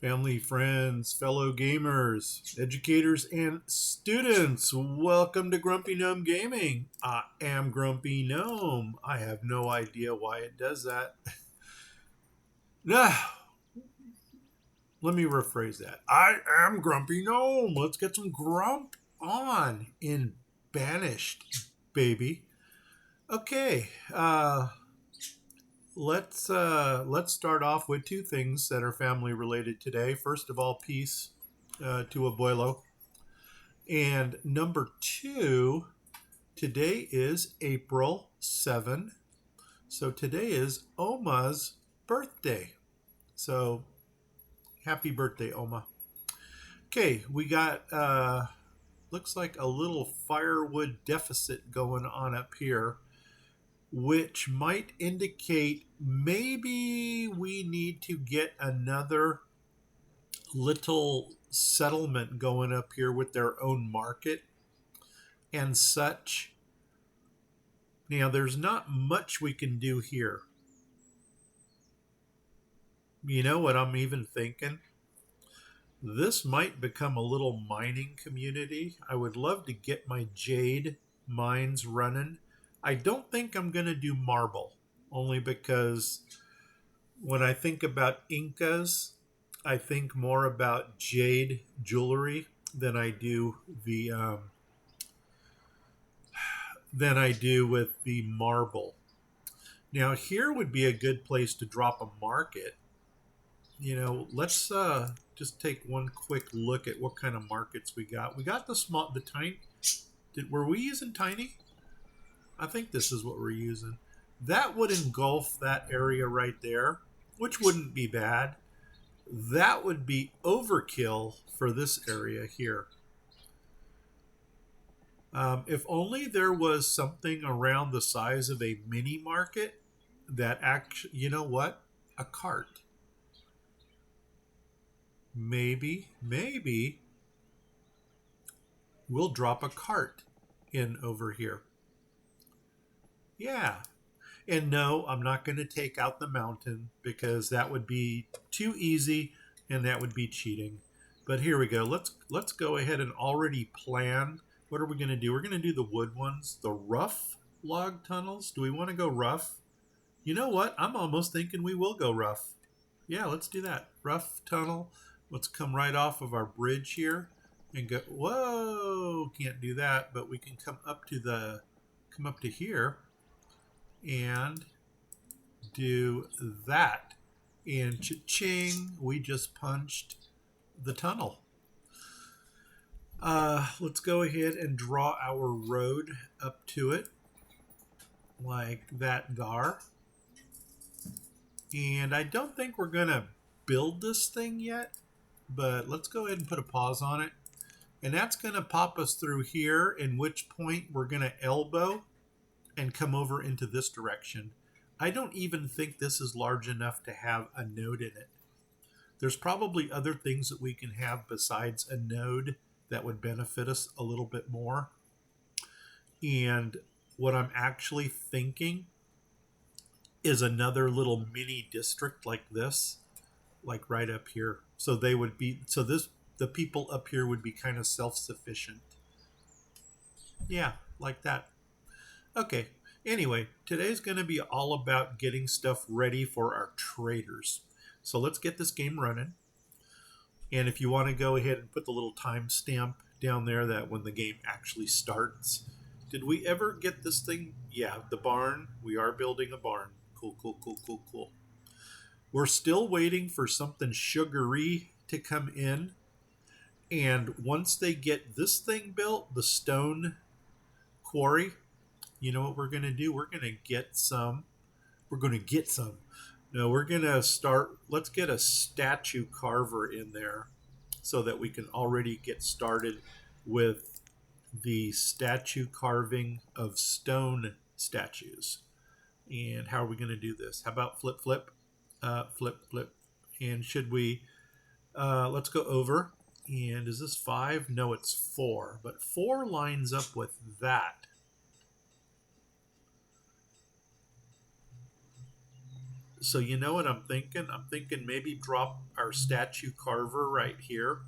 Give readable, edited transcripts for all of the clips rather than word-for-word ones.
Family, friends, fellow gamers, educators, and students, welcome to Grumpy Gnome Gaming. I am Grumpy Gnome. I have no idea why it does that. Nah, let me rephrase that. I am Grumpy Gnome. Let's get some grump on in Banished, baby. Okay, let's start off with two things that are family related today. First of all, peace to Abuelo. And number two, today is April 7. So today is Oma's birthday. So happy birthday, Oma. Okay, we got looks like a little firewood deficit going on up here, which might indicate maybe we need to get another little settlement going up here with their own market and such. Now, there's not much we can do here. You know what I'm even thinking? This might become a little mining community. I would love to get my jade mines running. I don't think I'm going to do marble, only because when I think about Incas, I think more about jade jewelry than I do with the marble. Now here would be a good place to drop a market. Let's just take one quick look at what kind of markets we got. We got the tiny. Were we using tiny? I think this is what we're using. That would engulf that area right there, which wouldn't be bad. That would be overkill for this area here. If only there was something around the size of a mini market that actually, you know what? A cart. Maybe we'll drop a cart in over here. Yeah. And no, I'm not going to take out the mountain because that would be too easy and that would be cheating. But here we go. Let's go ahead and already plan. What are we going to do? We're going to do the wood ones, the rough log tunnels. Do we want to go rough? You know what? I'm almost thinking we will go rough. Yeah, let's do that. Rough tunnel. Let's come right off of our bridge here and go. Whoa, can't do that, but we can come up to here and do that. And cha-ching, we just punched the tunnel. Let's go ahead and draw our road up to it like that there. And I don't think we're going to build this thing yet, but let's go ahead and put a pause on it. And that's going to pop us through here, in which point we're going to elbow and come over into this direction. I don't even think this is large enough to have a node in it. There's probably other things that we can have besides a node that would benefit us a little bit more. And what I'm actually thinking is another little mini district like this, like right up here. So the people up here would be kind of self-sufficient. Yeah, like that. Okay, anyway, today's going to be all about getting stuff ready for our traders. So let's get this game running. And if you want to go ahead and put the little timestamp down there that when the game actually starts. Did we ever get this thing? Yeah, the barn. We are building a barn. Cool. We're still waiting for something sugary to come in. And once they get this thing built, the stone quarry, you know what we're going to do? We're going to get some. No, we're going to start. Let's get a statue carver in there so that we can already get started with the statue carving of stone statues. And how are we going to do this? How about flip? And should we, let's go over. And is this 5? No, it's 4. But 4 lines up with that. So you know what I'm thinking? I'm thinking maybe drop our statue carver right here.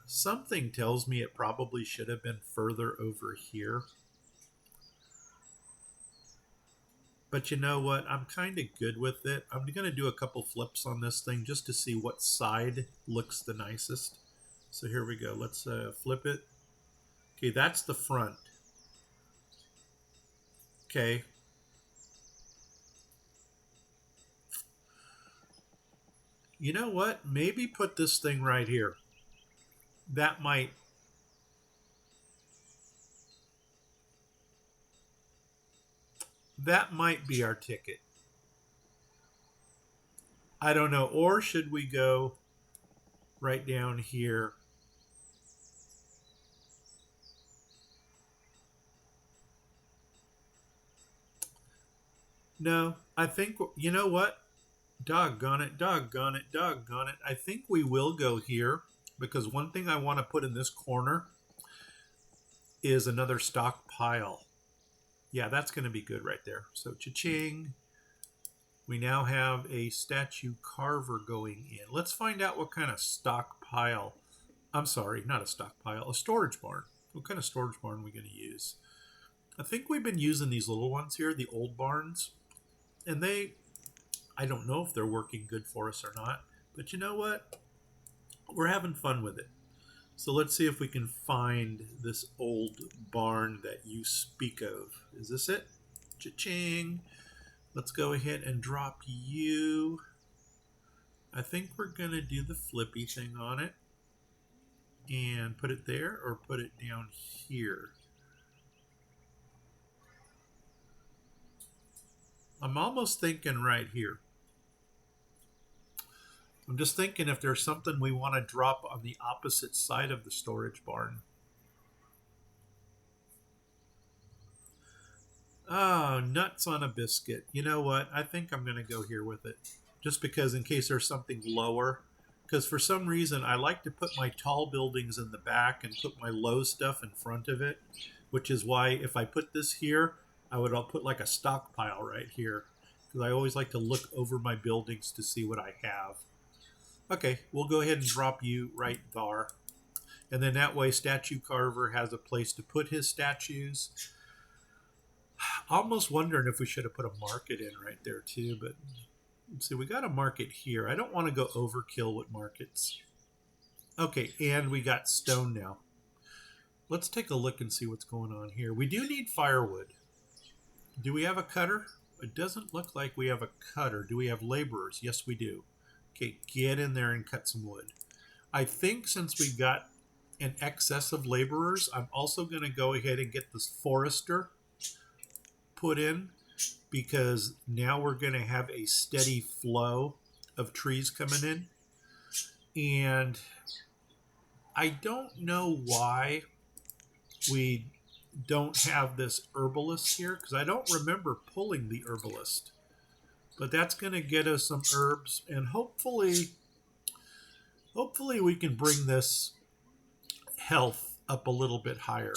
Something tells me it probably should have been further over here. But you know what? I'm kind of good with it. I'm going to do a couple flips on this thing just to see what side looks the nicest. So here we go. Let's flip it. Okay, that's the front. Okay. You know what? Maybe put this thing right here. That might be our ticket. I don't know. Or should we go right down here? No, I think, you know what? Doggone it, doggone it, doggone it. I think we will go here because one thing I want to put in this corner is another stockpile. Yeah, that's going to be good right there. So cha-ching. We now have a statue carver going in. Let's find out what kind of stockpile. I'm sorry, not a stockpile, a storage barn. What kind of storage barn are we going to use? I think we've been using these little ones here, the old barns. And I don't know if they're working good for us or not. But you know what? We're having fun with it. So let's see if we can find this old barn that you speak of. Is this it? Cha-ching. Let's go ahead and drop you. I think we're going to do the flippy thing on it. And put it there or put it down here. I'm almost thinking right here. I'm just thinking if there's something we want to drop on the opposite side of the storage barn. Oh, nuts on a biscuit. You know what? I think I'm going to go here with it. Just because in case there's something lower. Because for some reason I like to put my tall buildings in the back and put my low stuff in front of it. Which is why if I put this here, I'll put like a stockpile right here. Because I always like to look over my buildings to see what I have. Okay, we'll go ahead and drop you right there. And then that way statue carver has a place to put his statues. Almost wondering if we should have put a market in right there too, but see, we got a market here. I don't want to go overkill with markets. Okay, and we got stone now. Let's take a look and see what's going on here. We do need firewood. Do we have a cutter? It doesn't look like we have a cutter. Do we have laborers? Yes, we do. Okay, get in there and cut some wood. I think since we got an excess of laborers, I'm also going to go ahead and get this forester put in because now we're going to have a steady flow of trees coming in. And I don't know why we don't have this herbalist here because I don't remember pulling the herbalist. But that's going to get us some herbs, and hopefully we can bring this health up a little bit higher.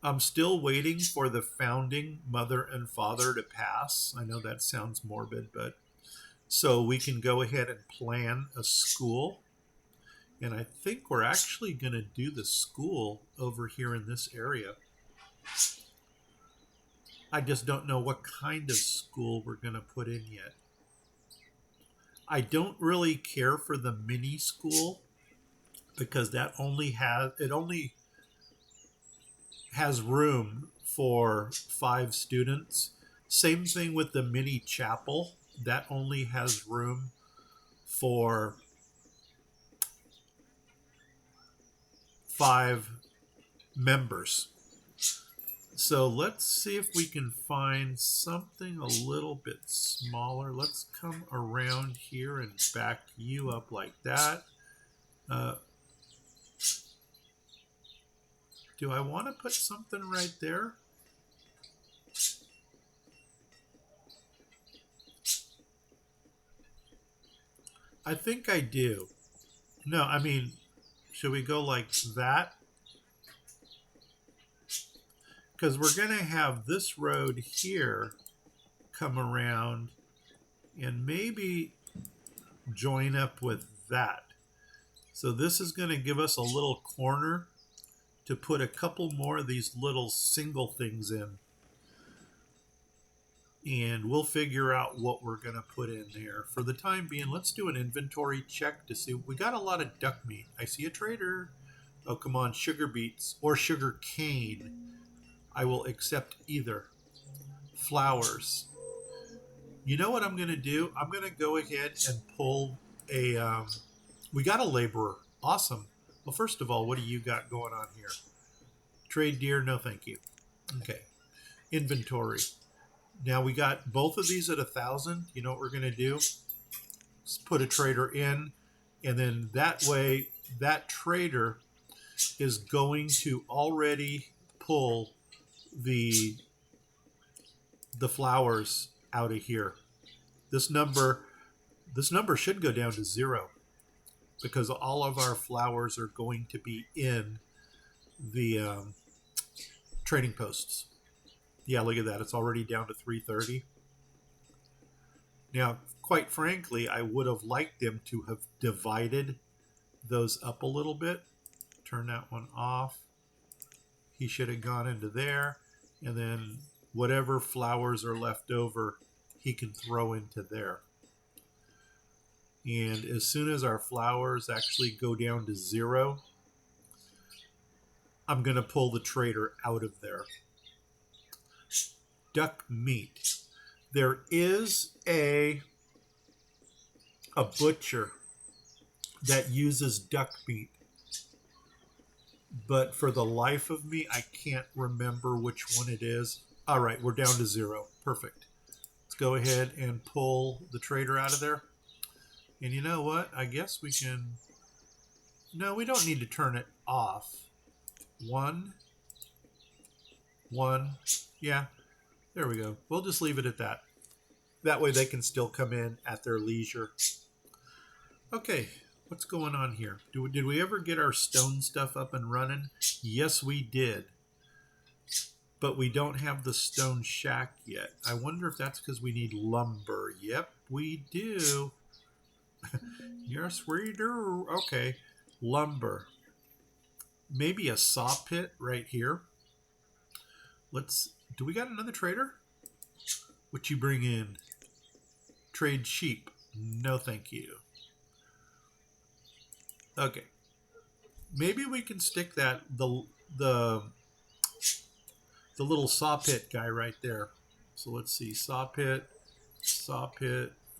I'm still waiting for the founding mother and father to pass. I know that sounds morbid, but so we can go ahead and plan a school. And I think we're actually going to do the school over here in this area. I just don't know what kind of school we're going to put in yet. I don't really care for the mini school because it only has room for 5 students. Same thing with the mini chapel. That only has room for 5 members. So let's see if we can find something a little bit smaller. Let's come around here and back you up like that. Do I want to put something right there? I think I do. No, I mean, should we go like that? because we're going to have this road here come around and maybe join up with that. So this is going to give us a little corner to put a couple more of these little single things in. And we'll figure out what we're going to put in there. For the time being, let's do an inventory check to see. We got a lot of duck meat. I see a trader. Oh, come on, sugar beets or sugar cane. I will accept either. Flowers. You know what I'm going to do? I'm going to go ahead and pull a... we got a laborer. Awesome. Well, first of all, what do you got going on here? Trade deer, no thank you. Okay. Inventory. Now we got both of these at 1,000. You know what we're going to do? Let's put a trader in, and then that way that trader is going to already pull the flowers out of here. This number should go down to 0 because all of our flowers are going to be in the trading posts. Yeah, look at that. It's already down to 330. Now, quite frankly, I would have liked them to have divided those up a little bit. Turn that one off. He should have gone into there. And then whatever flowers are left over, he can throw into there. And as soon as our flowers actually go down to 0, I'm going to pull the trader out of there. Duck meat. There is a butcher that uses duck meat, but for the life of me, I can't remember which one it is. All right, we're down to 0. Perfect. Let's go ahead and pull the trader out of there. And you know what? I guess we can... No, we don't need to turn it off. 1. Yeah. There we go. We'll just leave it at that. That way they can still come in at their leisure. Okay, what's going on here? Did we ever get our stone stuff up and running? Yes, we did. But we don't have the stone shack yet. I wonder if that's because we need lumber. Yep, we do. Yes, we do. Okay, lumber. Maybe a saw pit right here. Do we got another trader? What you bring in? Trade sheep. No, thank you. Okay. Maybe we can stick the little saw pit guy right there. So let's see. Saw pit.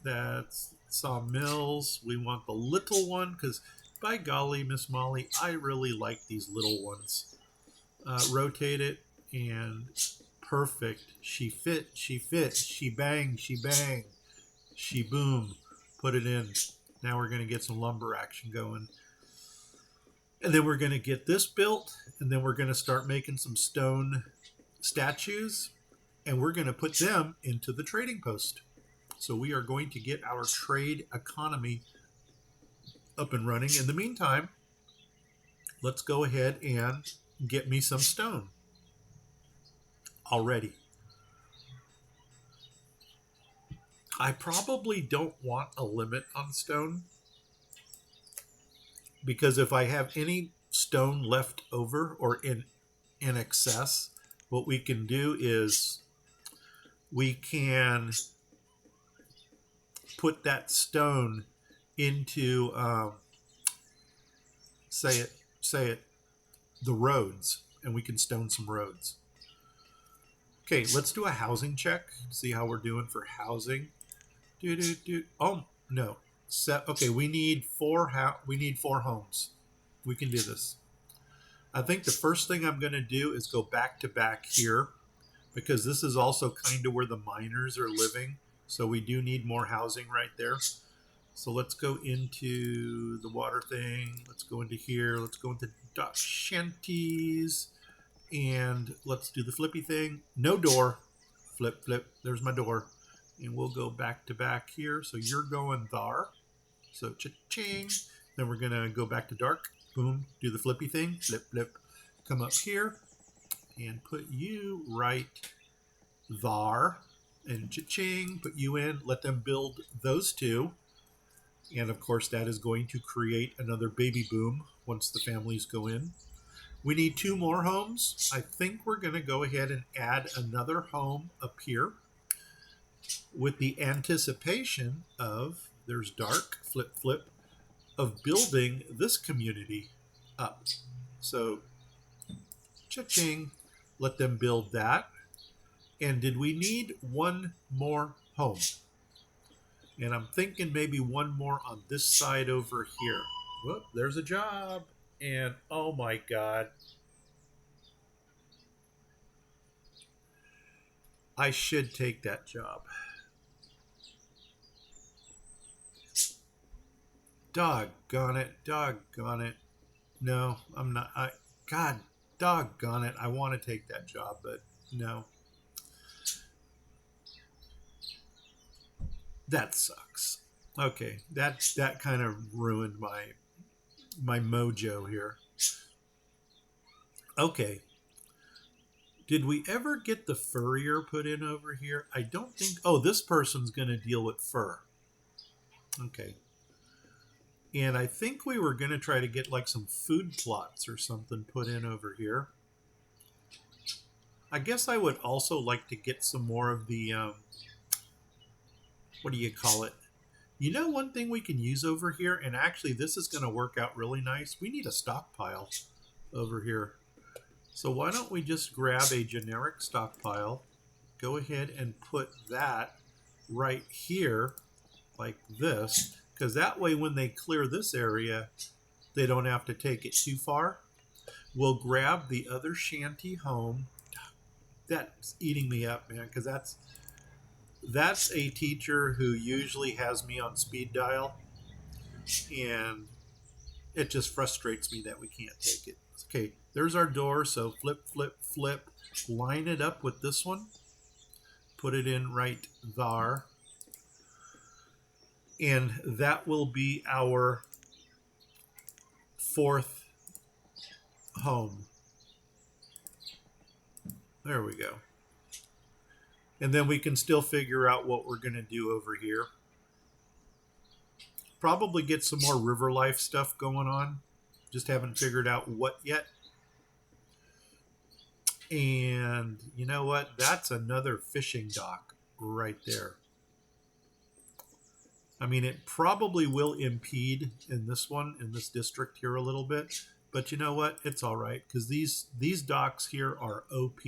That's sawmills. We want the little one because, by golly, Miss Molly, I really like these little ones. Rotate it and... Perfect. She fit. She bang. She boom. Put it in. Now we're going to get some lumber action going. And then we're going to get this built. And then we're going to start making some stone statues. And we're going to put them into the trading post. So we are going to get our trade economy up and running. In the meantime, let's go ahead and get me some stone. Already. I probably don't want a limit on stone because if I have any stone left over or in excess, what we can do is we can put that stone into say it the roads, and we can stone some roads. Okay, let's do a housing check. See how we're doing for housing. Oh no. Okay, we need 4 homes. We can do this. I think the first thing I'm going to do is go back to back here because this is also kind of where the miners are living. So we do need more housing right there. So let's go into the water thing. Let's go into here. Let's go into duck shanties. And let's do the flippy thing. No door. Flip. There's my door. And we'll go back to back here. So you're going there. So cha-ching. Then we're going to go back to dark. Boom. Do the flippy thing. Flip. Come up here. and put you right there. And cha-ching, put you in. Let them build those two. And of course, that is going to create another baby boom once the families go in. We need 2 more homes. I think we're going to go ahead and add another home up here with the anticipation of, there's dark, flip, flip, of building this community up. So, cha-ching, let them build that. And did we need 1 more home? And I'm thinking maybe 1 more on this side over here. Whoop, there's a job. And oh my God. I should take that job. Doggone it. Doggone it. No, I'm not. God, doggone it. I want to take that job, but no. That sucks. Okay, that kind of ruined my mojo here. Okay. Did we ever get the furrier put in over here? I don't think. Oh, this person's going to deal with fur. Okay. And I think we were going to try to get like some food plots or something put in over here. I guess I would also like to get some more of the, what do you call it? You know, one thing we can use over here, and actually this is going to work out really nice. We need a stockpile over here. So why don't we just grab a generic stockpile, go ahead and put that right here like this, because that way when they clear this area, they don't have to take it too far. We'll grab the other shanty home. That's eating me up, man, because that's a teacher who usually has me on speed dial, and it just frustrates me that we can't take it. Okay, there's our door, so flip, flip, flip, line it up with this one, put it in right there, and that will be our 4th home. There we go. And then we can still figure out what we're going to do over here. Probably get some more river life stuff going on. Just haven't figured out what yet. And you know what? That's another fishing dock right there. I mean, it probably will impede in this one, in this district here a little bit. But you know what? It's all right, because these docks here are OP.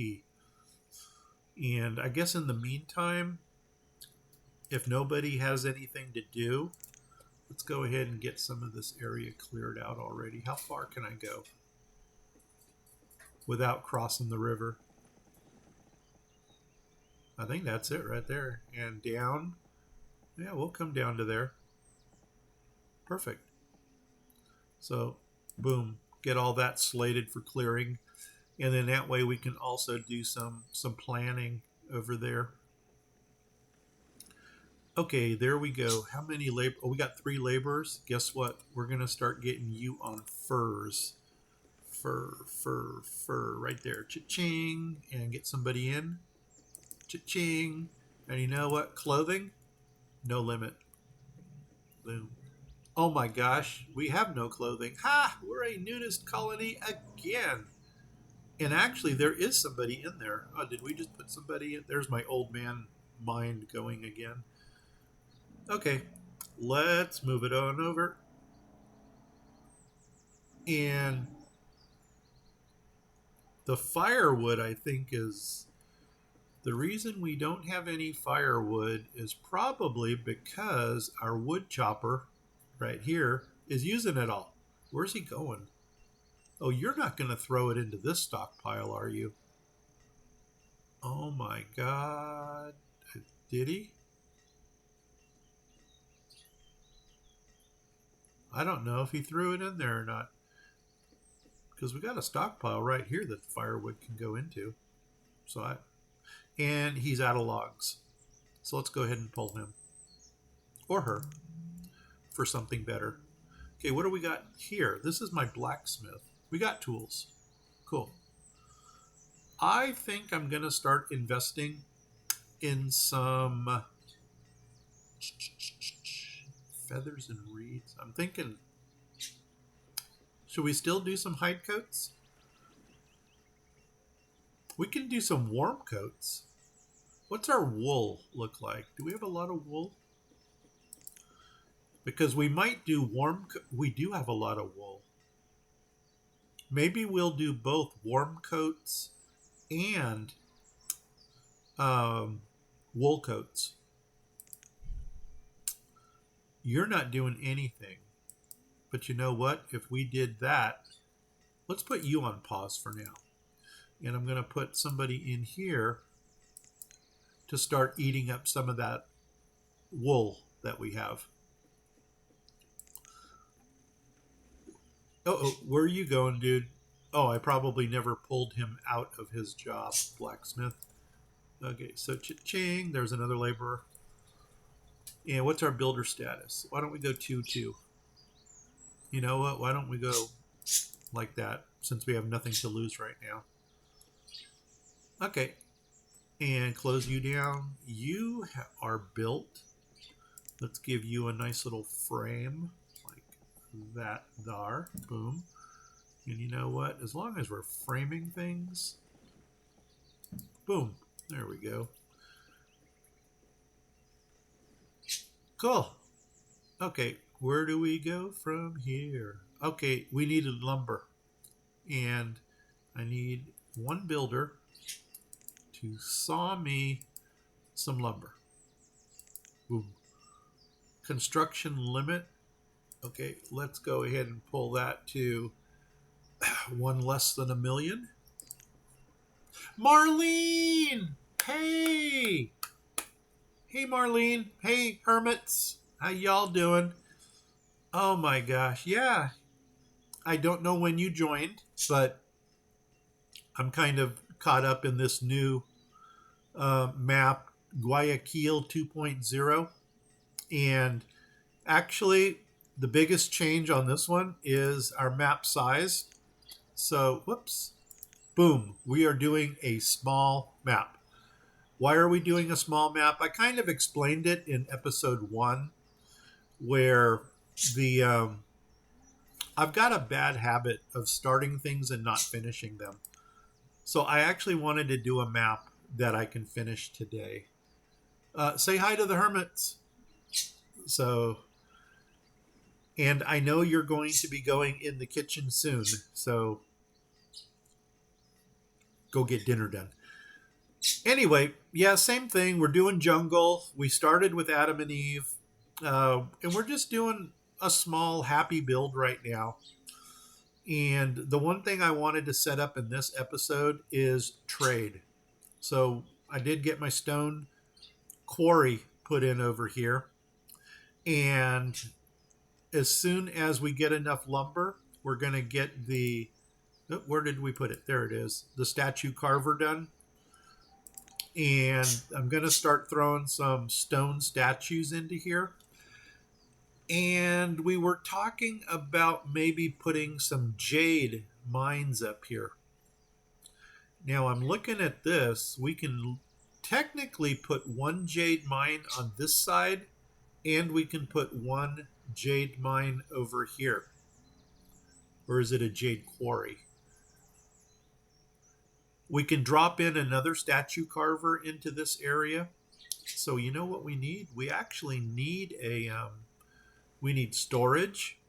And I guess in the meantime, if nobody has anything to do, let's go ahead and get some of this area cleared out already. How far can I go without crossing the river? I think that's it right there. And down. Yeah, we'll come down to there. Perfect. So, boom. Get all that slated for clearing. And then that way we can also do some planning over there. Okay, there we go. How many labor? Oh, we got 3 laborers. Guess what? We're going to start getting you on furs. Fur, fur, fur. Right there. Cha-ching. And get somebody in. Cha-ching. And you know what? Clothing? No limit. Boom. Oh my gosh. We have no clothing. Ha! We're a nudist colony again. And actually, there is somebody in there. Oh, did we just put somebody in? There's my old man mind going again. Okay, let's move it on over. And the firewood, I think, is... The reason we don't have any firewood is probably because our wood chopper right here is using it all. Where's he going? Oh, you're not going to throw it into this stockpile, are you? Oh my God. Did he? I don't know if he threw it in there or not. Because we got a stockpile right here that the firewood can go into. And he's out of logs. So let's go ahead and pull him. Or her. For something better. Okay, what do we got here? This is my blacksmith. We got tools. Cool. I think I'm going to start investing in some feathers and reeds. I'm thinking, should we still do some hide coats? We can do some warm coats. What's our wool look like? Do we have a lot of wool? Because we might do we do have a lot of wool. Maybe we'll do both warm coats and wool coats. You're not doing anything. But you know what? If we did that, let's put you on pause for now. And I'm going to put somebody in here to start eating up some of that wool that we have. Oh, where are you going, dude? Oh, I probably never pulled him out of his job, blacksmith. Okay, so cha-ching, there's another laborer. And what's our builder status? Why don't we go 2-2? You know what? Why don't we go like that, since we have nothing to lose right now? Okay, and close you down. You are built. Let's give you a nice little frame like that there. Boom. And you know what? As long as we're framing things, boom, there we go. Cool. Okay, where do we go from here? Okay, we needed lumber. And I need one builder to saw me some lumber. Boom. Construction limit. Okay, let's go ahead and pull that to one less than 1 million. Marlene! Hey! Hey, Marlene. Hey, hermits. How y'all doing? Oh my gosh. Yeah. I don't know when you joined, but I'm kind of caught up in this new map, Guayaquil 2.0. And actually, the biggest change on this one is our map size. So, whoops. Boom. We are doing a small map. Why are we doing a small map? I kind of explained it in episode 1, where I've got a bad habit of starting things and not finishing them. So I actually wanted to do a map that I can finish today. Say hi to the hermits. So, and I know you're going to be going in the kitchen soon, so go get dinner done. Anyway, yeah, same thing. We're doing jungle. We started with Adam and Eve, and we're just doing a small happy build right now. And the one thing I wanted to set up in this episode is trade. So I did get my stone quarry put in over here. And as soon as we get enough lumber, we're going to get the... Where did we put it? There it is. The statue carver done. And I'm going to start throwing some stone statues into here. And we were talking about maybe putting some jade mines up here. Now I'm looking at this. We can technically put one jade mine on this side, and we can put one jade mine over here. Or is it a jade quarry? We can drop in another statue carver into this area. So you know what we need? We actually need we need storage.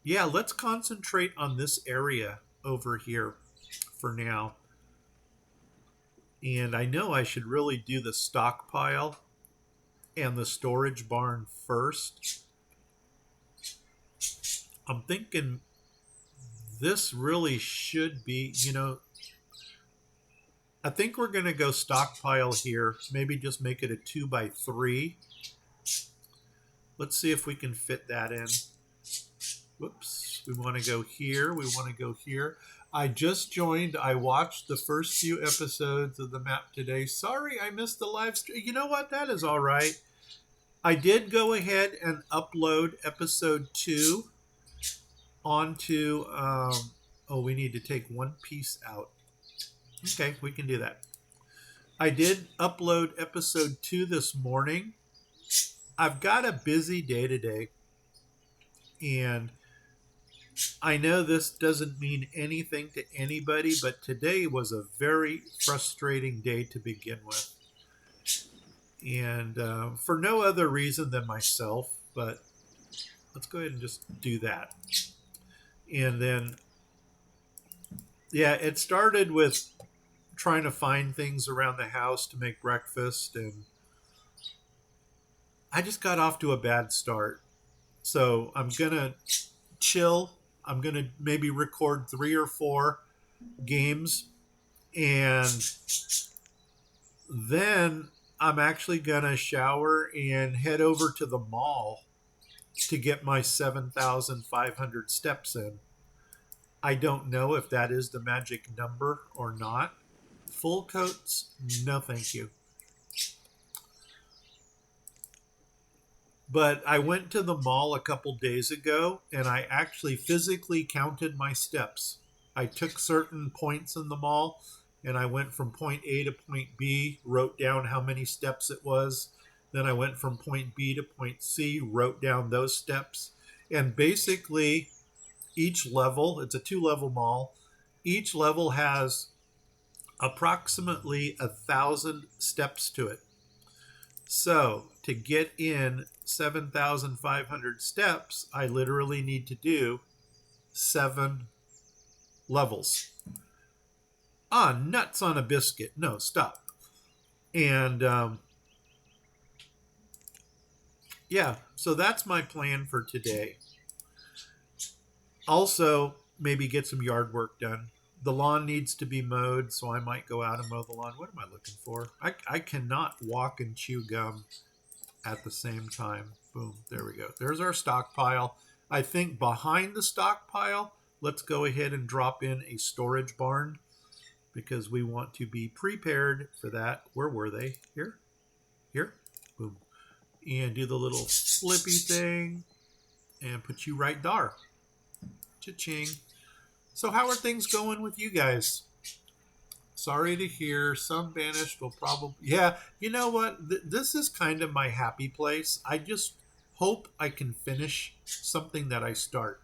Yeah, let's concentrate on this area over here for now. And I know I should really do the stockpile and the storage barn first. I'm thinking this really should be, I think we're going to go stockpile here. Maybe just make it a 2x3. Let's see if we can fit that in. Whoops. We want to go here. We want to go here. I just joined. I watched the first few episodes of the map today. Sorry, I missed the live stream. You know what? That is all right. I did go ahead and upload episode 2 onto Oh, we need to take one piece out. Okay, we can do that. I did upload episode 2 this morning. I've got a busy day today, and I know this doesn't mean anything to anybody, but today was a very frustrating day to begin with. And for no other reason than myself, but let's go ahead and just do that. And then, yeah, it started with trying to find things around the house to make breakfast, and I just got off to a bad start. So I'm going to chill. I'm going to maybe record 3 or 4 games, and then I'm actually going to shower and head over to the mall to get my 7,500 steps in. I don't know if that is the magic number or not. Full coats, no thank you. But I went to the mall a couple days ago and I actually physically counted my steps. I took certain points in the mall and I went from point A to point B, wrote down how many steps it was. Then I went from point B to point C, wrote down those steps. And basically, each level, it's a 2-level mall, each level has approximately 1,000 steps to it. So to get in 7,500 steps, I literally need to do 7 levels. Nuts on a biscuit. No, stop. And yeah, so that's my plan for today. Also, maybe get some yard work done. The lawn needs to be mowed, so I might go out and mow the lawn. What am I looking for? I cannot walk and chew gum at the same time. Boom, there we go. There's our stockpile. I think behind the stockpile, let's go ahead and drop in a storage barn because we want to be prepared for that. Where were they? Here? Here? Boom. And do the little flippy thing and put you right there. Cha-ching. So how are things going with you guys? Sorry to hear. Some banished will probably... Yeah, you know what? This is kind of my happy place. I just hope I can finish something that I start.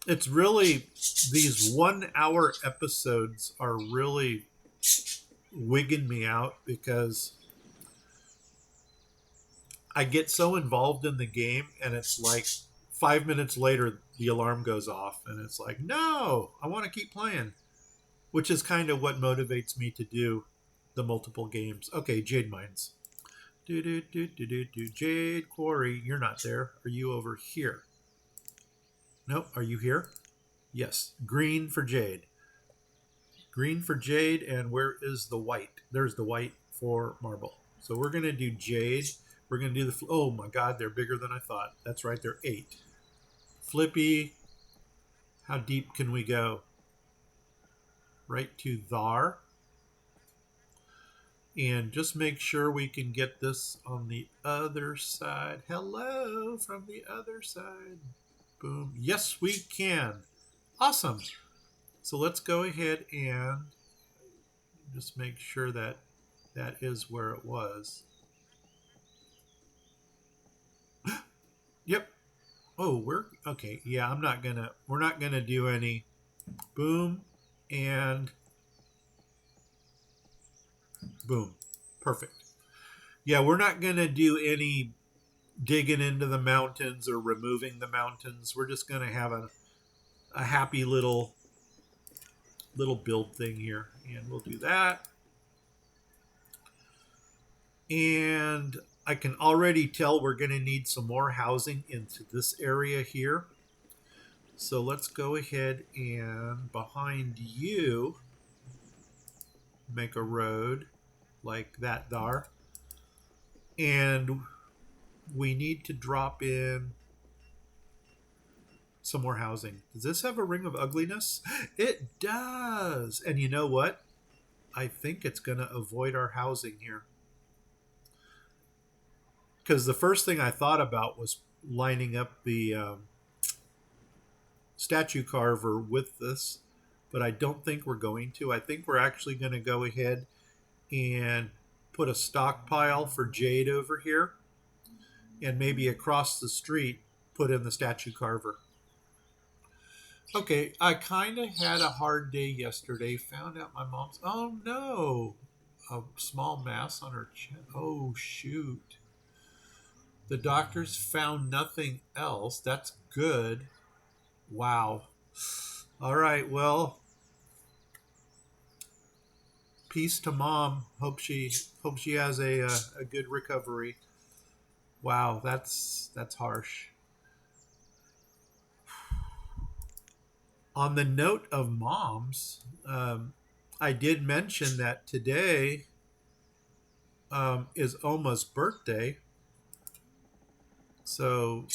It's really... These 1-hour episodes are really wigging me out because I get so involved in the game and it's like 5 minutes later the alarm goes off and it's like, no, I want to keep playing, which is kind of what motivates me to do the multiple games. Okay, jade mines. Jade quarry, you're not there. Are you over here? Nope. Are you here? Yes. Green for jade. Green for jade, and where is the white? There's the white for marble. So we're going to do jade. We're going to do the... Oh my god, they're bigger than I thought. That's right, they're 8. Flippy. How deep can we go? Right to there. And just make sure we can get this on the other side. Hello from the other side. Boom. Yes, we can. Awesome. So let's go ahead and just make sure that that is where it was. Yep. Oh, we're okay. Yeah, we're not gonna do any boom and boom. Perfect. Yeah, we're not gonna do any digging into the mountains or removing the mountains. We're just gonna have a happy little build thing here, and we'll do that. And I can already tell we're going to need some more housing into this area here. So let's go ahead and behind you make a road like that there. And we need to drop in some more housing. Does this have a ring of ugliness? It does. And you know what? I think it's going to avoid our housing here. Because the first thing I thought about was lining up the statue carver with this, but I don't think we're going to. I think we're actually going to go ahead and put a stockpile for jade over here, and maybe across the street put in the statue carver. Okay, I kind of had a hard day yesterday. Found out my mom's. Oh no, a small mass on her chin. Oh shoot. The doctors found nothing else. That's good. Wow. All right. Well, peace to mom. Hope she has a good recovery. Wow, that's harsh. On the note of moms, I did mention that today is Oma's birthday. So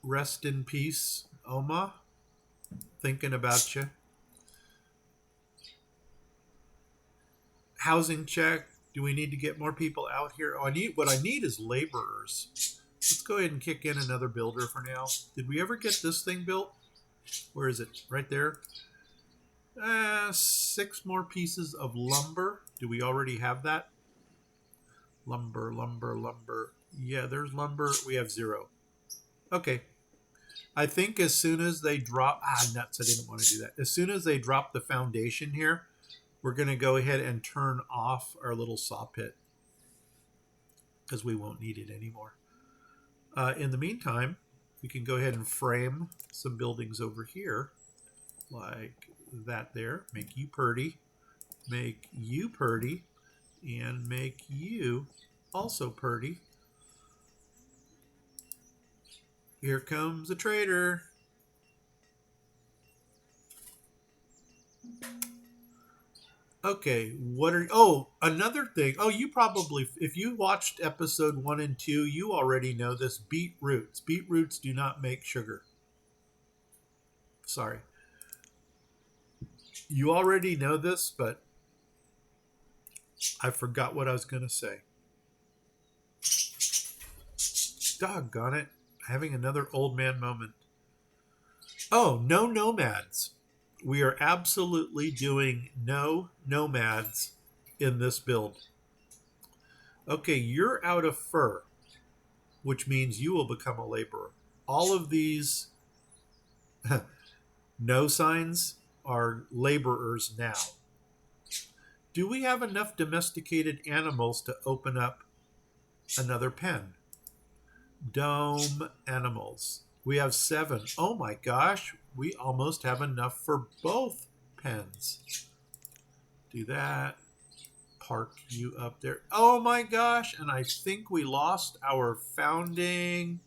rest in peace, Oma. Thinking about you. Housing check. Do we need to get more people out here? Oh, what I need is laborers. Let's go ahead and kick in another builder for now. Did we ever get this thing built? Where is it? Right there. 6 more pieces of lumber. Do we already have that? Lumber. Yeah, there's lumber. We have 0. Okay. I think as soon as they drop... nuts. I didn't want to do that. As soon as they drop the foundation here, we're going to go ahead and turn off our little saw pit because we won't need it anymore. In the meantime, we can go ahead and frame some buildings over here like that there. Make you purty. Make you purty. And make you also purty. Here comes the trader. Okay, another thing. Oh, you probably, if you watched episode 1 and 2, you already know this. Beetroots. Beetroots do not make sugar. Sorry. You already know this, but I forgot what I was going to say. Doggone it. Having another old man moment. Oh, no nomads. We are absolutely doing no nomads in this build. Okay, you're out of fur, which means you will become a laborer. All of these no signs are laborers now. Do we have enough domesticated animals to open up another pen? Dome animals. We have 7. Oh my gosh, we almost have enough for both pens. Do that. Park you up there. Oh my gosh, and I think we lost our founding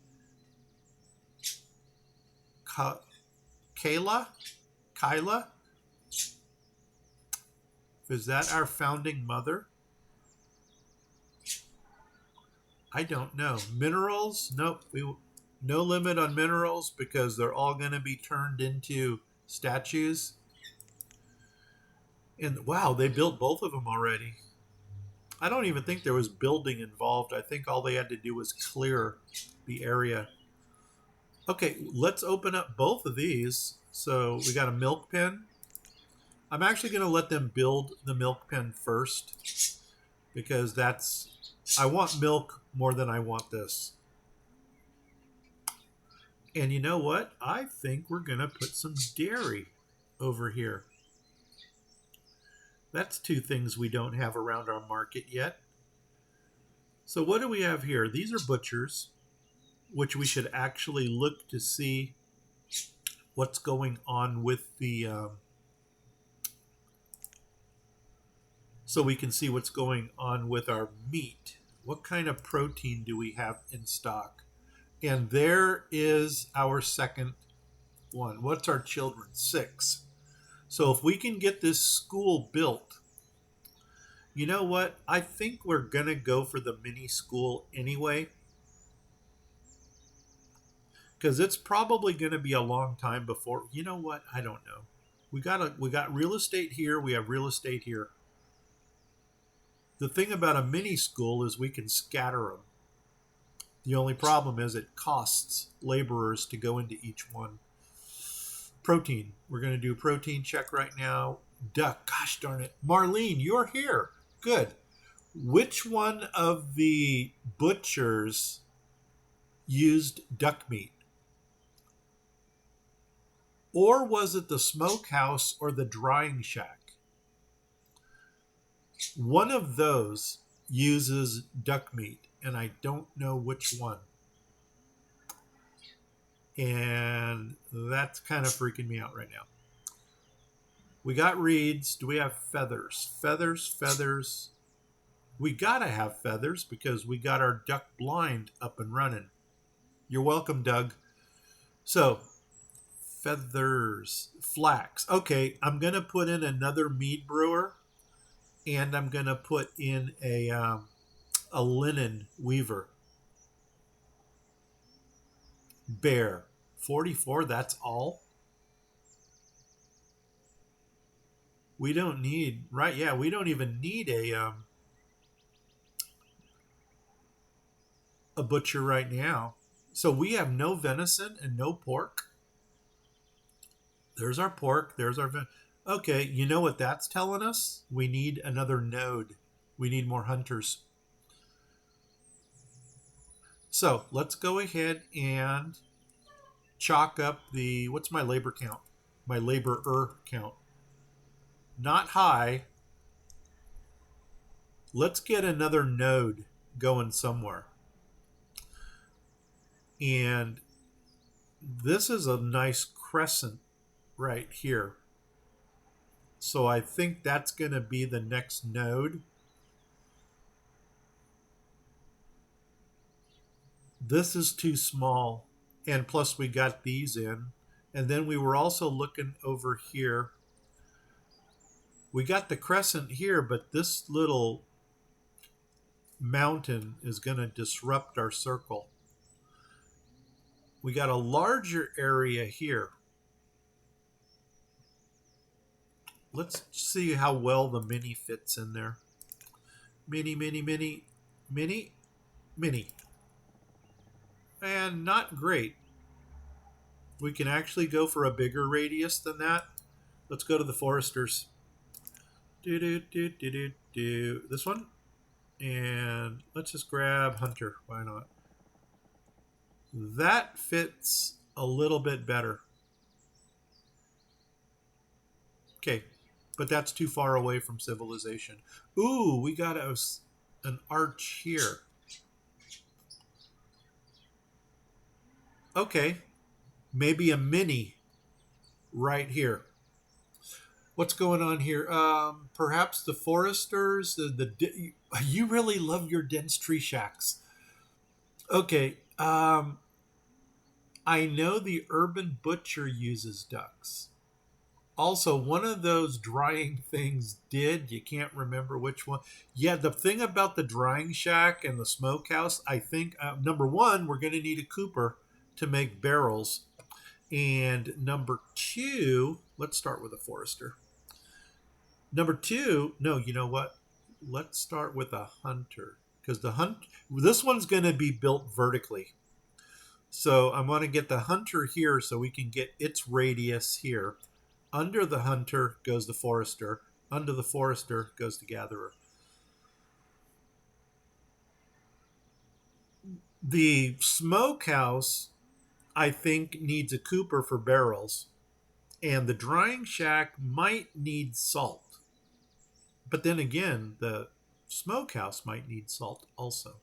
Kyla? Is that our founding mother? I don't know. Minerals? Nope. No limit on minerals because they're all going to be turned into statues. And wow, they built both of them already. I don't even think there was building involved. I think all they had to do was clear the area. Okay, let's open up both of these. So we got a milk pen. I'm actually going to let them build the milk pen first because I want milk more than I want this. And you know what? I think we're going to put some dairy over here. That's 2 things we don't have around our market yet. So what do we have here? These are butchers, which we should actually look to see what's going on with the... so we can see what's going on with our meat. What kind of protein do we have in stock? And there is our second one. What's our children? 6. So if we can get this school built, you know what? I think we're going to go for the mini school anyway. Because it's probably going to be a long time before, you know what? I don't know. We got real estate here. We have real estate here. The thing about a mini school is we can scatter them. The only problem is it costs laborers to go into each one. Protein. We're going to do protein check right now. Duck. Gosh darn it. Marlene, you're here. Good. Which one of the butchers used duck meat? Or was it the smokehouse or the drying shack? One of those uses duck meat, and I don't know which one. And that's kind of freaking me out right now. We got reeds. Do we have feathers? Feathers. We gotta have feathers because we got our duck blind up and running. You're welcome, Doug. So, feathers, flax. Okay, I'm gonna put in another mead brewer, and I'm gonna put in a linen weaver. Bear, 44. That's all. We don't need, right? Yeah, we don't even need a butcher right now. So we have no venison and no pork. There's our pork. There's our okay, you know what that's telling us? We need another node. We need more hunters. So let's go ahead and chalk up the, what's my labor count? My laborer count. Not high. Let's get another node going somewhere. And this is a nice crescent right here. So I think that's going to be the next node. This is too small. And plus we got these in. And then we were also looking over here. We got the crescent here, but this little mountain is going to disrupt our circle. We got a larger area here. Let's see how well the mini fits in there. Mini. And not great. We can actually go for a bigger radius than that. Let's go to the foresters. This one. And let's just grab hunter. Why not? That fits a little bit better. Okay, but that's too far away from civilization. Ooh, we got an arch here. Okay, maybe a mini right here. What's going on here? Perhaps the foresters. You really love your dense tree shacks. Okay. I know the urban butcher uses ducks. Also, one of those drying things did. You can't remember which one. Yeah, the thing about the drying shack and the smokehouse, I think, number one, we're going to need a cooper to make barrels. And number two, let's start with a forester. Number two, no, you know what? Let's start with a hunter. Because this one's going to be built vertically. So I'm going to get the hunter here so we can get its radius here. Under the hunter goes the forester. Under the forester goes the gatherer. The smokehouse, I think, needs a cooper for barrels. And the drying shack might need salt. But then again, the smokehouse might need salt also.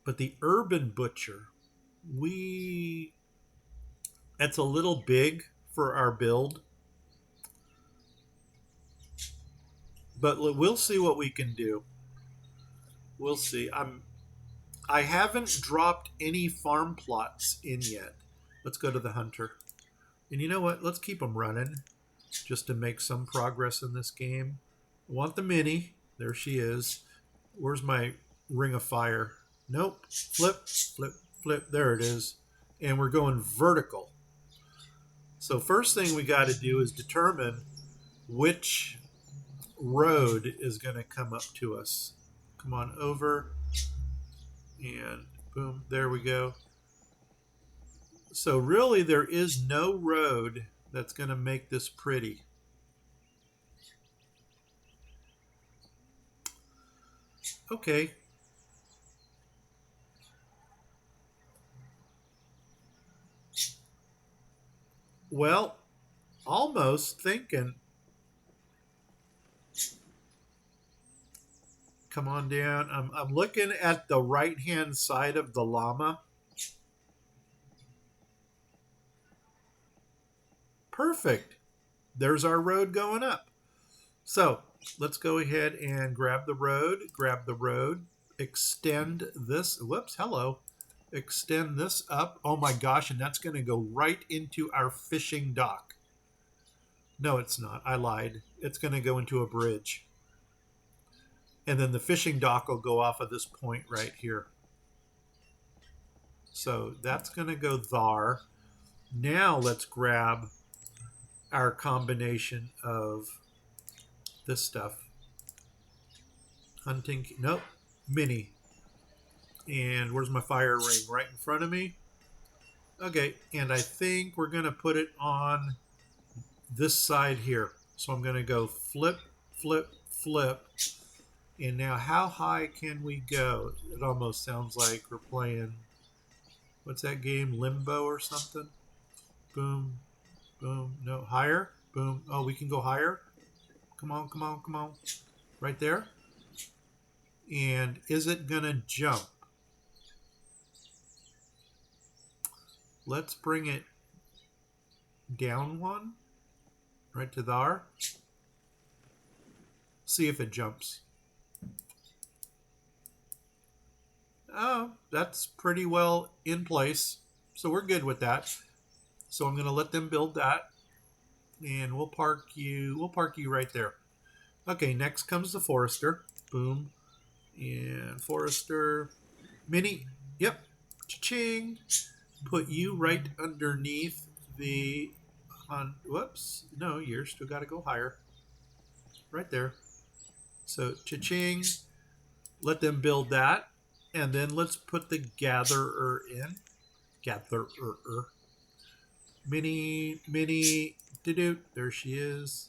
But the urban butcher, that's a little big for our build. But we'll see what we can do. We'll see. I haven't dropped any farm plots in yet. Let's go to the hunter. And you know what? Let's keep them running just to make some progress in this game. I want the mini. There she is. Where's my ring of fire? Nope. Flip. There it is. And we're going vertical. So first thing we got to do is determine which road is going to come up to us. Come on over. And boom, there we go. So really there is no road that's going to make this pretty. Okay. Well, almost thinking. Come on down. I'm looking at the right-hand side of the llama. Perfect. There's our road going up. So let's go ahead and grab the road, extend this. Whoops, hello. Extend this up. Oh my gosh, and that's going to go right into our fishing dock. No, it's not. I lied. It's going to go into a bridge. And then the fishing dock will go off of this point right here. So that's going to go there. Now let's grab our combination of this stuff. Hunting, nope, mini. And where's my fire ring? Right in front of me. Okay, and I think we're going to put it on this side here. So I'm going to go flip, flip, flip. And now how high can we go? It almost sounds like we're playing, what's that game, Limbo or something? Boom, boom, no, higher, boom. Oh, we can go higher. Come on, come on, come on. Right there. And is it going to jump? Let's bring it down one, right to there. See if it jumps. Oh, that's pretty well in place. So we're good with that. So I'm going to let them build that. And we'll park you right there. Okay, next comes the forester. Boom. And forester. Mini. Yep. Cha-ching. Put you right underneath the whoops. No, you're still got to go higher. Right there. So cha-ching. Let them build that. And then let's put the gatherer in. Gatherer. Mini. Do-do. There she is.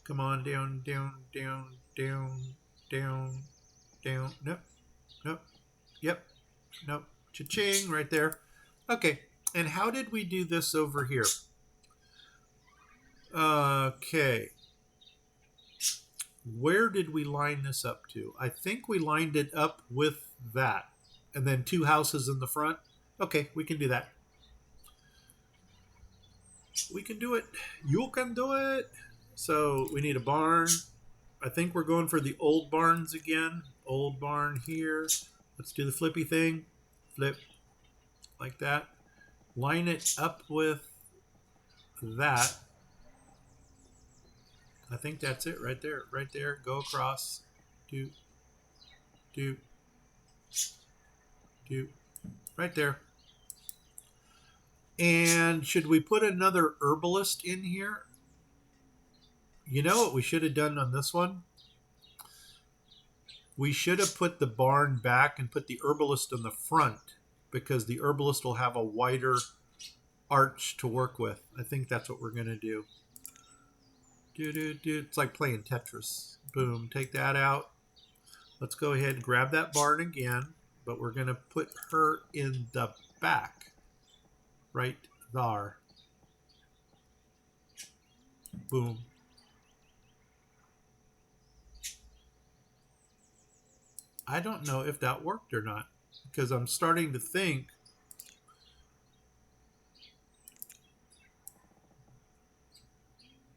Come on, down, down, down, down, down, down. Nope. Nope. Yep. Nope. Cha-ching right there. Okay. And how did we do this over here? Okay. Where did we line this up to? I think we lined it up with that. And then 2 houses in the front. Okay, we can do that. We can do it. You can do it. So we need a barn. I think we're going for the old barns again. Old barn here. Let's do the flippy thing. Flip. Like that. Line it up with that. I think that's it right there. Right there. Go across. Do. Right there. And should we put another herbalist in here? You know what we should have done on this one? We should have put the barn back and put the herbalist in the front, because the herbalist will have a wider arch to work with. I think that's what we're going to do. It's like playing Tetris. Boom, take that out. Let's go ahead and grab that barn again, but we're going to put her in the back. Right there. Boom. I don't know if that worked or not, because I'm starting to think.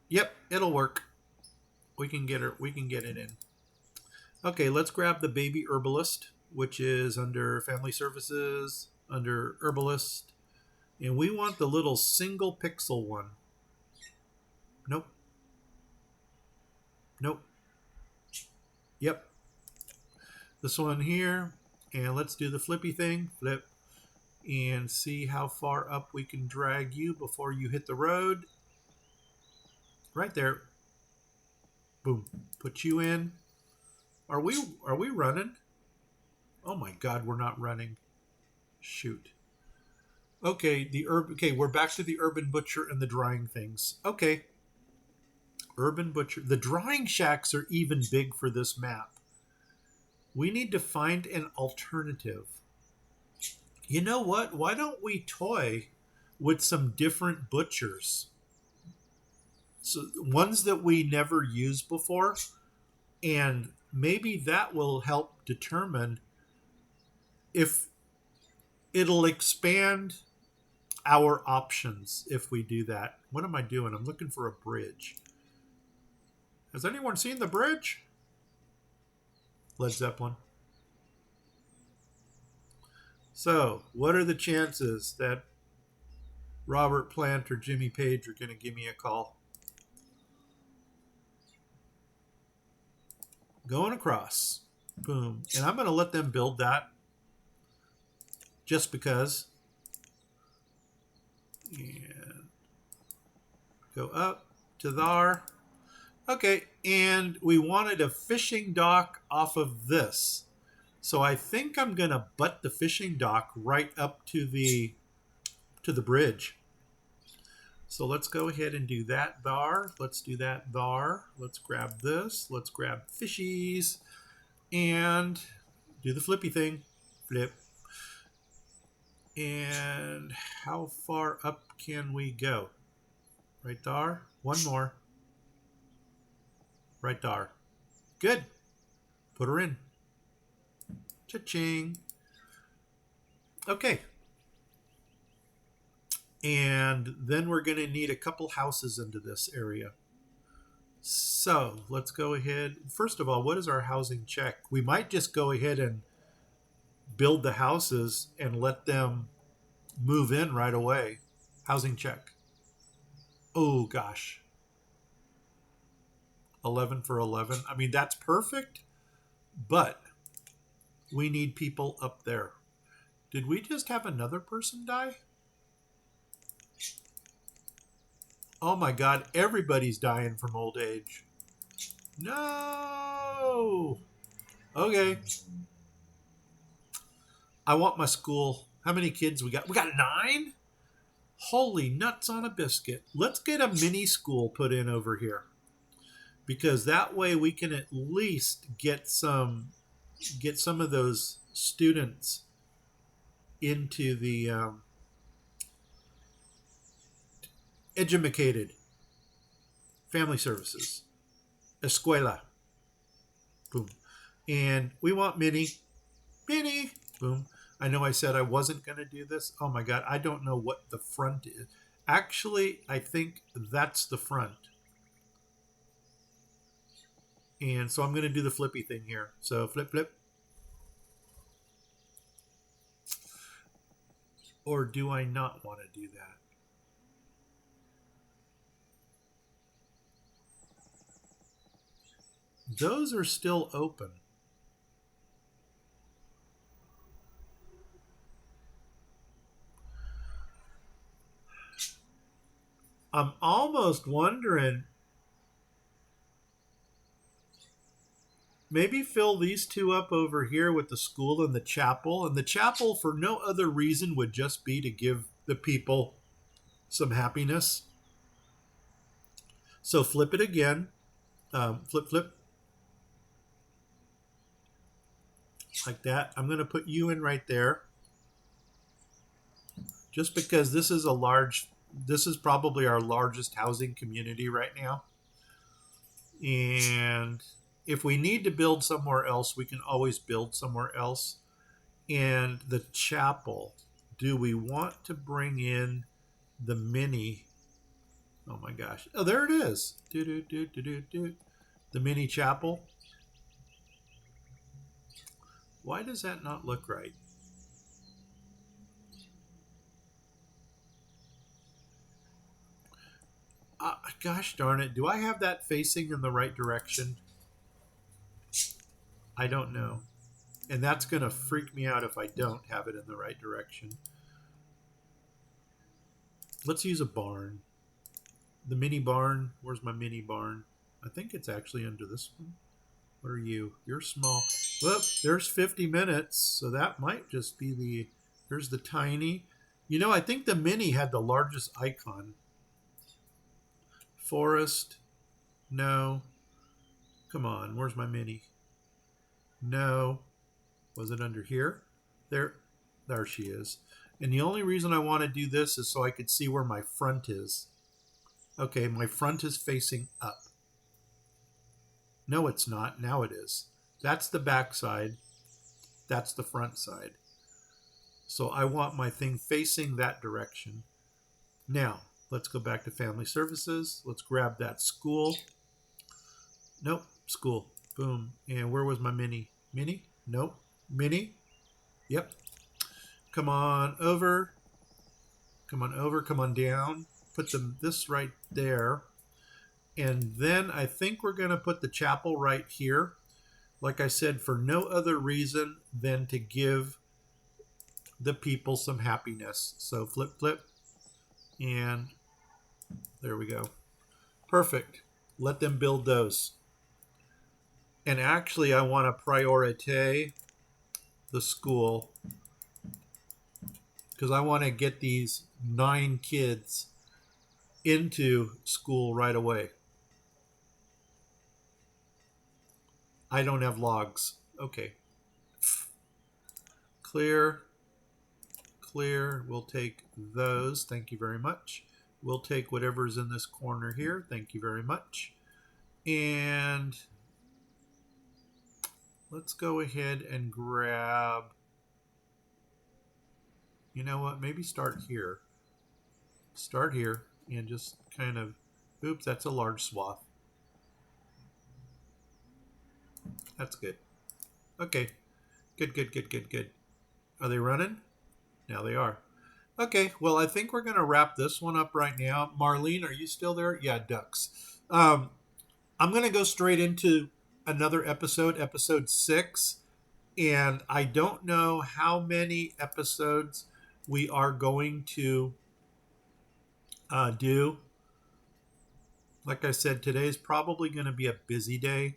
Yep, it'll work. We can get it in. Okay, let's grab the baby herbalist, which is under family services, under herbalist. And we want the little single pixel one. Nope. Nope. Yep. This one here. And let's do the flippy thing. Flip. And see how far up we can drag you before you hit the road. Right there. Boom. Put you in. Are we running? Oh my God, we're not running. Shoot. Okay, okay, we're back to the urban butcher and the drying things. Okay, urban butcher. The drying shacks are even big for this map. We need to find an alternative. You know what? Why don't we toy with some different butchers? So ones that we never used before, and maybe that will help determine if it'll expand our options if we do that. What am I doing? I'm looking for a bridge. Has anyone seen the bridge? Led Zeppelin. So, what are the chances that Robert Plant or Jimmy Page are going to give me a call? Going across. Boom. And I'm going to let them build that just because. And go up to there. Okay, and we wanted a fishing dock off of this. So I think I'm going to butt the fishing dock right up to the bridge. So let's go ahead and do that there. Let's do that there. Let's grab this. Let's grab fishies and do the flippy thing. Flip. And how far up can we go? Right there. One more. Right there. Good. Put her in. Cha-ching. Okay. And then we're going to need a couple houses into this area. So let's go ahead. First of all, what is our housing check? We might just go ahead and build the houses and let them move in right away. Housing check. Oh, gosh. 11 for 11. I mean, that's perfect, but we need people up there. Did we just have another person die? Oh my God, everybody's dying from old age. No! Okay. I want my school. How many kids we got? We got 9? Holy nuts on a biscuit. Let's get a mini school put in over here. Because that way we can at least get some of those students into the educated family services, escuela, boom. And we want mini, boom. I know I said I wasn't going to do this. Oh my God, I don't know what the front is. Actually, I think that's the front. And so I'm going to do the flippy thing here. So flip, flip. Or do I not want to do that? Those are still open. I'm almost wondering, maybe fill these two up over here with the school and the chapel. And the chapel, for no other reason, would just be to give the people some happiness. So flip it again. Flip, flip. Like that. I'm going to put you in right there. Just because this is probably our largest housing community right now. And if we need to build somewhere else, we can always build somewhere else. And the chapel, do we want to bring in the mini? Oh my gosh. Oh, there it is. The mini chapel. Why does that not look right? Gosh darn it. Do I have that facing in the right direction? I don't know. And that's going to freak me out if I don't have it in the right direction. Let's use a barn. The mini barn. Where's my mini barn? I think it's actually under this one. What are you? You're small. Well, there's 50 minutes. So that might just be there's the tiny. You know, I think the mini had the largest icon. Forest. No. Come on. Where's my mini? No. Was it under here? There. There she is. And the only reason I want to do this is so I could see where my front is. Okay, my front is facing up. No, it's not. Now it is. That's the back side. That's the front side. So I want my thing facing that direction. Now, let's go back to Family Services. Let's grab that school. Nope, school. Boom. And where was my mini? Mini? Nope. Mini? Yep. Come on over. Come on over. Come on down. Put this right there. And then I think we're going to put the chapel right here. Like I said, for no other reason than to give the people some happiness. So flip, flip. And there we go. Perfect. Let them build those. And actually, I want to prioritize the school because I want to get these 9 kids into school right away. I don't have logs. Okay. Clear. Clear. We'll take those. Thank you very much. We'll take whatever's in this corner here. Thank you very much. And let's go ahead and grab, you know what, maybe start here. Start here and just kind of, oops, that's a large swath. That's good. Okay, good, good, good, good, good. Are they running? Now they are. Okay, well, I think we're going to wrap this one up right now. Marlene, are you still there? Yeah, ducks. I'm going to go straight into another episode, episode 6. And I don't know how many episodes we are going to do. Like I said, today is probably going to be a busy day.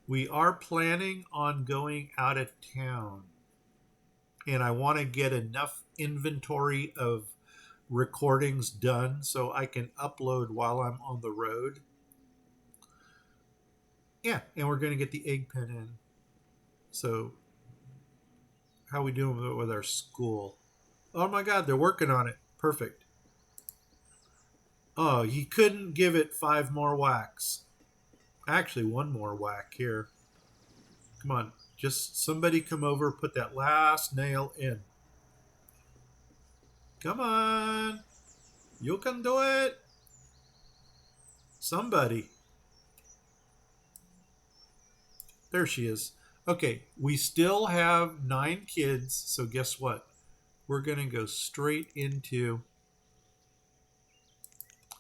We are planning on going out of town. And I want to get enough inventory of recordings done so I can upload while I'm on the road. Yeah, and we're going to get the egg pen in. So, how are we doing with our school? Oh my God, they're working on it. Perfect. Oh, you couldn't give it 5 more whacks. Actually, 1 more whack here. Come on, just somebody come over, put that last nail in. Come on. You can do it. Somebody. There she is. Okay, we still have 9 kids, so guess what? We're going to go straight into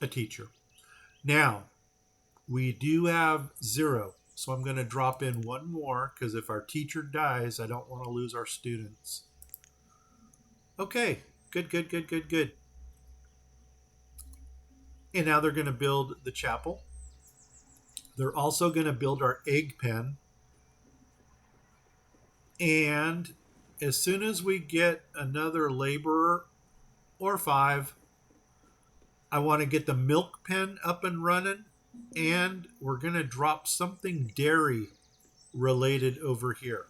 a teacher. Now, we do have 0, so I'm going to drop in 1 more because if our teacher dies, I don't want to lose our students. Okay, good, good, good, good, good. And now they're going to build the chapel. They're also going to build our egg pen. And as soon as we get another laborer or 5, I want to get the milk pen up and running. And we're going to drop something dairy related over here.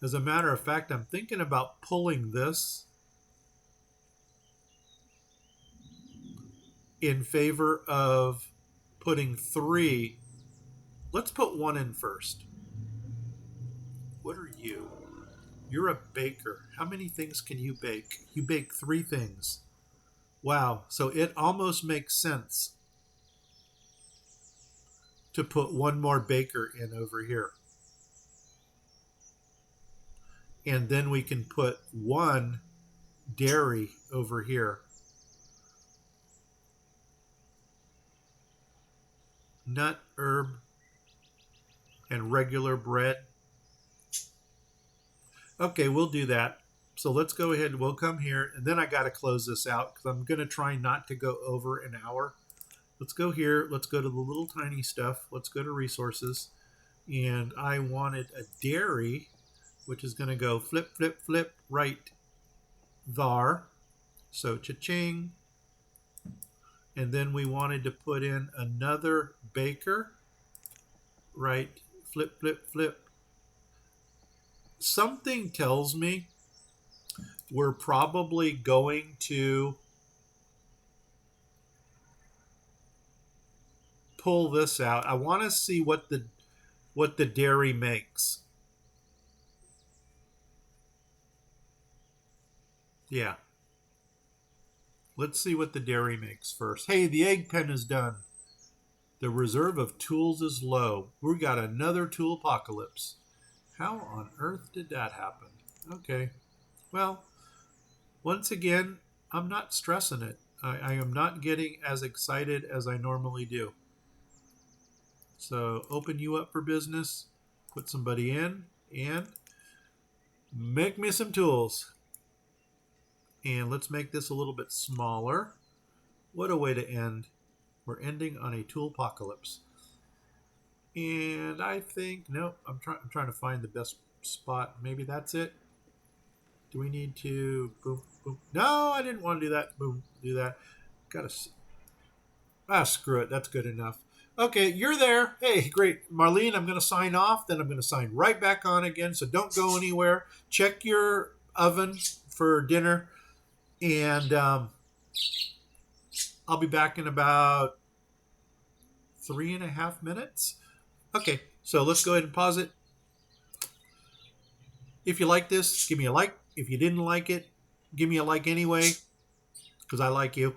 As a matter of fact, I'm thinking about pulling this in favor of putting 3. Let's put 1 in first. What are you? You're a baker. How many things can you bake? You bake 3 things. Wow. So it almost makes sense to put 1 more baker in over here. And then we can put 1 dairy over here. Nut, herb, and regular bread. Okay, we'll do that. So let's go ahead. We'll come here. And then I got to close this out because I'm going to try not to go over an hour. Let's go here. Let's go to the little tiny stuff. Let's go to resources. And I wanted a dairy which is going to go flip, flip, flip right there. So cha-ching. And then we wanted to put in another baker, right? Flip, flip, flip. Something tells me we're probably going to pull this out. I want to see what the dairy makes. Yeah. Let's see what the dairy makes first. Hey, the egg pen is done. The reserve of tools is low. We got another tool apocalypse. How on earth did that happen? Okay. Well, once again, I'm not stressing it. I am not getting as excited as I normally do. So open you up for business, put somebody in, and make me some tools. And let's make this a little bit smaller. What a way to end. We're ending on a tool apocalypse. And I think, no, I'm trying to find the best spot. Maybe that's it. Do we need to boom, boom? No, I didn't want to do that. Boom, do that. Screw it. That's good enough. Okay, you're there. Hey, great. Marlene, I'm going to sign off. Then I'm going to sign right back on again. So don't go anywhere. Check your oven for dinner. And I'll be back in about 3.5 minutes. Okay, so let's go ahead and pause it. If you like this, give me a like. If you didn't like it, give me a like anyway, because I like you.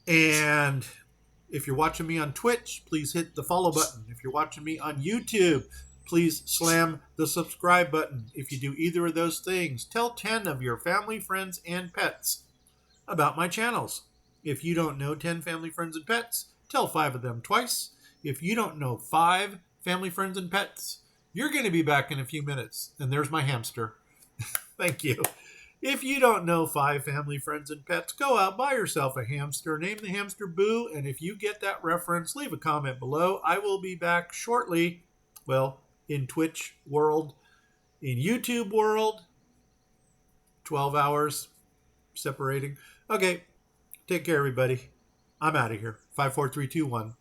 And if you're watching me on Twitch, please hit the follow button. If you're watching me on YouTube, please slam the subscribe button. If you do either of those things, tell 10 of your family, friends, and pets about my channels. If you don't know 10 family, friends, and pets, tell 5 of them twice. If you don't know 5 family, friends, and pets, you're going to be back in a few minutes. And there's my hamster. Thank you. If you don't know 5 family, friends, and pets, go out, buy yourself a hamster, name the hamster Boo, and if you get that reference, leave a comment below. I will be back shortly, well, in Twitch world, in YouTube world, 12 hours separating. Okay, take care, everybody. I'm out of here. 5, 4, 3, 2, 1.